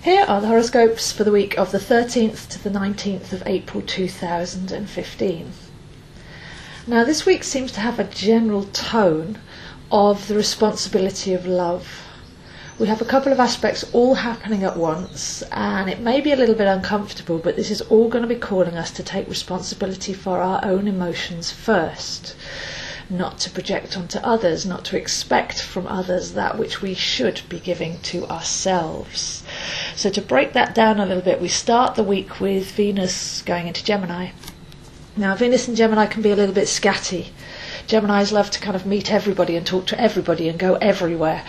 Here are the horoscopes for the week of the 13th to the 19th of April 2015. Now this week seems to have a general tone of the responsibility of love. We have a couple of aspects all happening at once, and it may be a little bit uncomfortable, but this is all going to be calling us to take responsibility for our own emotions first. Not to project onto others, not to expect from others that which we should be giving to ourselves. So to break that down a little bit, we start the week with Venus going into Gemini. Now Venus in Gemini can be a little bit scatty. Geminis love to kind of meet everybody and talk to everybody and go everywhere.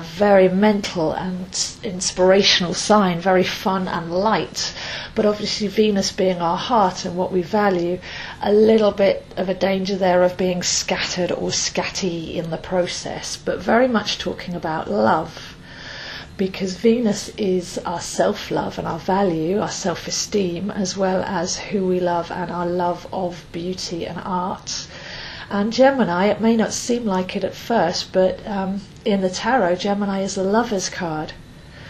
Very mental and inspirational sign, very fun and light. But obviously Venus being our heart and what we value, a little bit of a danger there of being scattered or scatty in the process, but very much talking about love. Because Venus is our self-love and our value, our self-esteem, as well as who we love and our love of beauty and art. And Gemini, it may not seem like it at first, but in the tarot, Gemini is the Lover's card,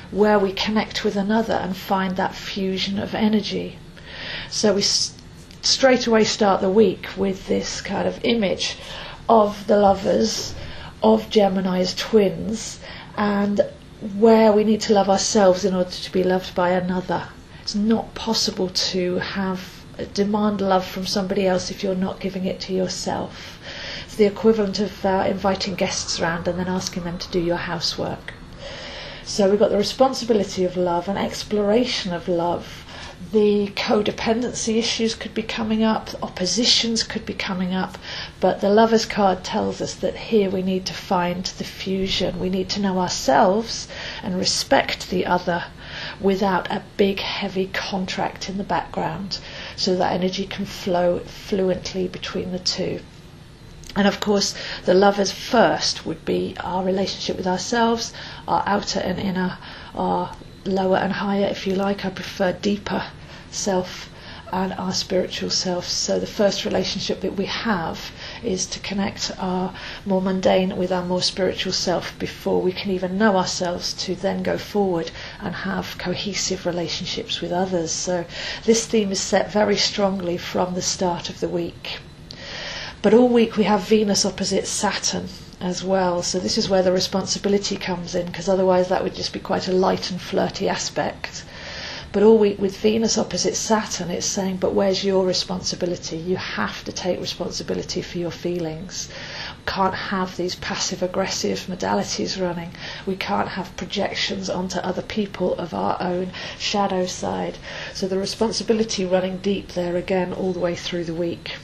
where we connect with another and find that fusion of energy. So we straight away start the week with this kind of image of the lovers, of Gemini as twins, and where we need to love ourselves in order to be loved by another. It's not possible to demand love from somebody else if you're not giving it to yourself. It's the equivalent of inviting guests around and then asking them to do your housework. So we've got the responsibility of love and exploration of love. The codependency issues could be coming up, oppositions could be coming up, but the Lover's card tells us that here we need to find the fusion. We need to know ourselves and respect the other without a big heavy contract in the background, so that energy can flow fluently between the two. And of course the lovers first would be our relationship with ourselves, our outer and inner, our lower and higher, if you like. I prefer deeper self and our spiritual self. So the first relationship that we have is to connect our more mundane with our more spiritual self before we can even know ourselves, to then go forward and have cohesive relationships with others. So this theme is set very strongly from the start of the week. But all week we have Venus opposite Saturn as well, so this is where the responsibility comes in, because otherwise that would just be quite a light and flirty aspect. But all week with Venus opposite Saturn, it's saying, but where's your responsibility? You have to take responsibility for your feelings. We can't have these passive-aggressive modalities running. We can't have projections onto other people of our own shadow side. So the responsibility running deep there again all the way through the week.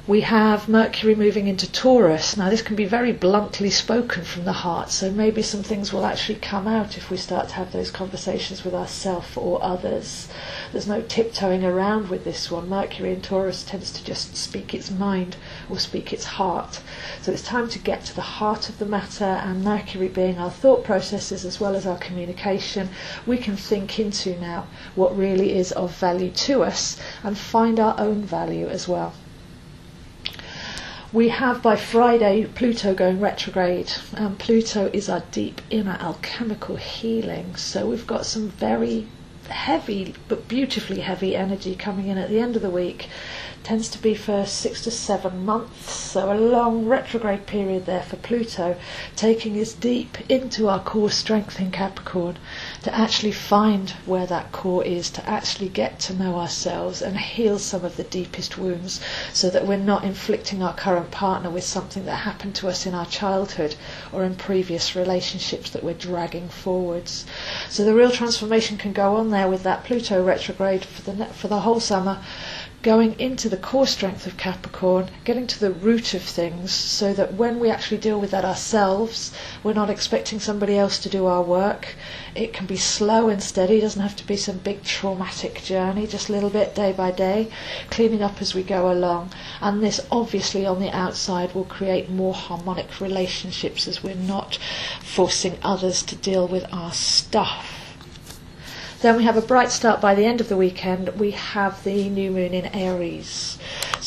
We have Mercury moving into Taurus. Now this can be very bluntly spoken from the heart, so maybe some things will actually come out if we start to have those conversations with ourselves or others. There's no tiptoeing around with this one. Mercury in Taurus tends to just speak its mind or speak its heart. So it's time to get to the heart of the matter, and Mercury being our thought processes as well as our communication, we can think into now what really is of value to us and find our own value as well. We have by Friday Pluto going retrograde, and Pluto is our deep inner alchemical healing. So we've got some very heavy but beautifully heavy energy coming in at the end of the week. Tends to be for 6 to 7 months, so a long retrograde period there for Pluto, taking us deep into our core strength in Capricorn, to actually find where that core is, to actually get to know ourselves and heal some of the deepest wounds, so that we're not inflicting our current partner with something that happened to us in our childhood or in previous relationships that we're dragging forwards. So the real transformation can go on there with that Pluto retrograde for the whole summer, going into the core strength of Capricorn, getting to the root of things, so that when we actually deal with that ourselves, we're not expecting somebody else to do our work. It can be slow and steady, it doesn't have to be some big traumatic journey, just a little bit day by day, cleaning up as we go along. And this obviously on the outside will create more harmonic relationships, as we're not forcing others to deal with our stuff. Then we have a bright start by the end of the weekend. We have the new moon in Aries.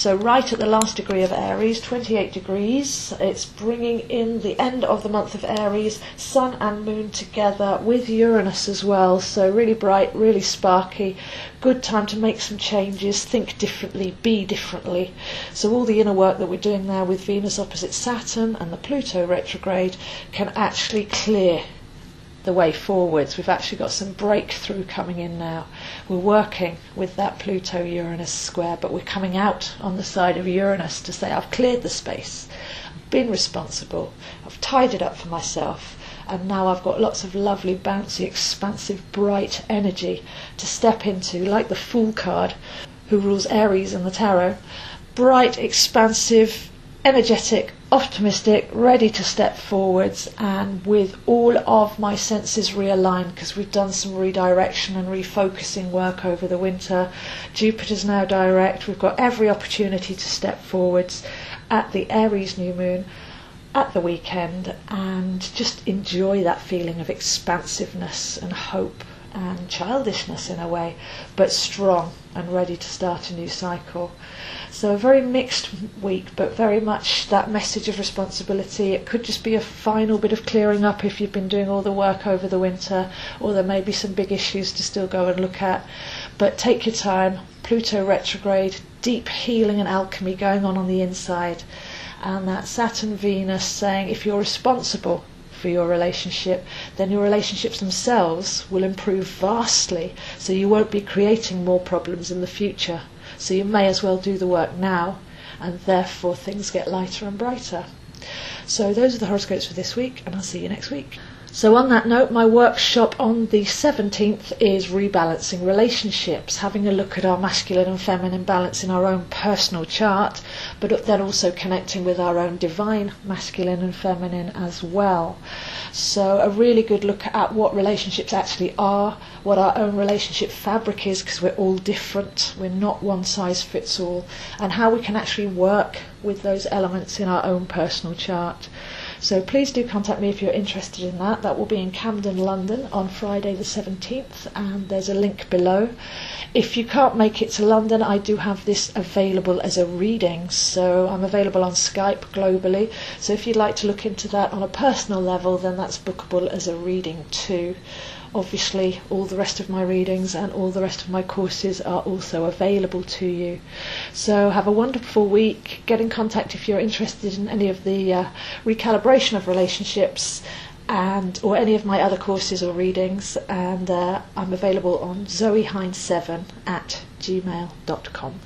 So right at the last degree of Aries, 28 degrees, it's bringing in the end of the month of Aries, Sun and Moon together with Uranus as well. So really bright, really sparky, good time to make some changes, think differently, be differently. So all the inner work that we're doing now with Venus opposite Saturn and the Pluto retrograde can actually clear the way forwards. We've actually got some breakthrough coming in now. We're working with that Pluto-Uranus square, but we're coming out on the side of Uranus to say, I've cleared the space, I've been responsible, I've tidied up for myself, and now I've got lots of lovely, bouncy, expansive, bright energy to step into, like the Fool card, who rules Aries in the tarot. Bright, expansive, energetic, optimistic, ready to step forwards, and with all of my senses realigned, because we've done some redirection and refocusing work over the winter. Jupiter's now direct. We've got every opportunity to step forwards at the Aries new moon at the weekend and just enjoy that feeling of expansiveness and hope and childishness in a way, but strong and ready to start a new cycle. So a very mixed week, but very much that message of responsibility. It could just be a final bit of clearing up if you've been doing all the work over the winter, or there may be some big issues to still go and look at. But take your time. Pluto retrograde, deep healing and alchemy going on the inside. And that Saturn-Venus saying, if you're responsible for your relationship, then your relationships themselves will improve vastly, so you won't be creating more problems in the future. So you may as well do the work now, and therefore things get lighter and brighter. So those are the horoscopes for this week, and I'll see you next week. So on that note, my workshop on the 17th is rebalancing relationships, having a look at our masculine and feminine balance in our own personal chart, but then also connecting with our own divine masculine and feminine as well. So a really good look at what relationships actually are, what our own relationship fabric is, because we're all different, we're not one size fits all, and how we can actually work with those elements in our own personal chart. So please do contact me if you're interested in that. That will be in Camden, London on Friday the 17th, and there's a link below. If you can't make it to London, I do have this available as a reading, so I'm available on Skype globally. So if you'd like to look into that on a personal level, then that's bookable as a reading too. Obviously, all the rest of my readings and all the rest of my courses are also available to you. So have a wonderful week. Get in contact if you're interested in any of the recalibration of relationships or any of my other courses or readings. And I'm available on zoehines7@gmail.com.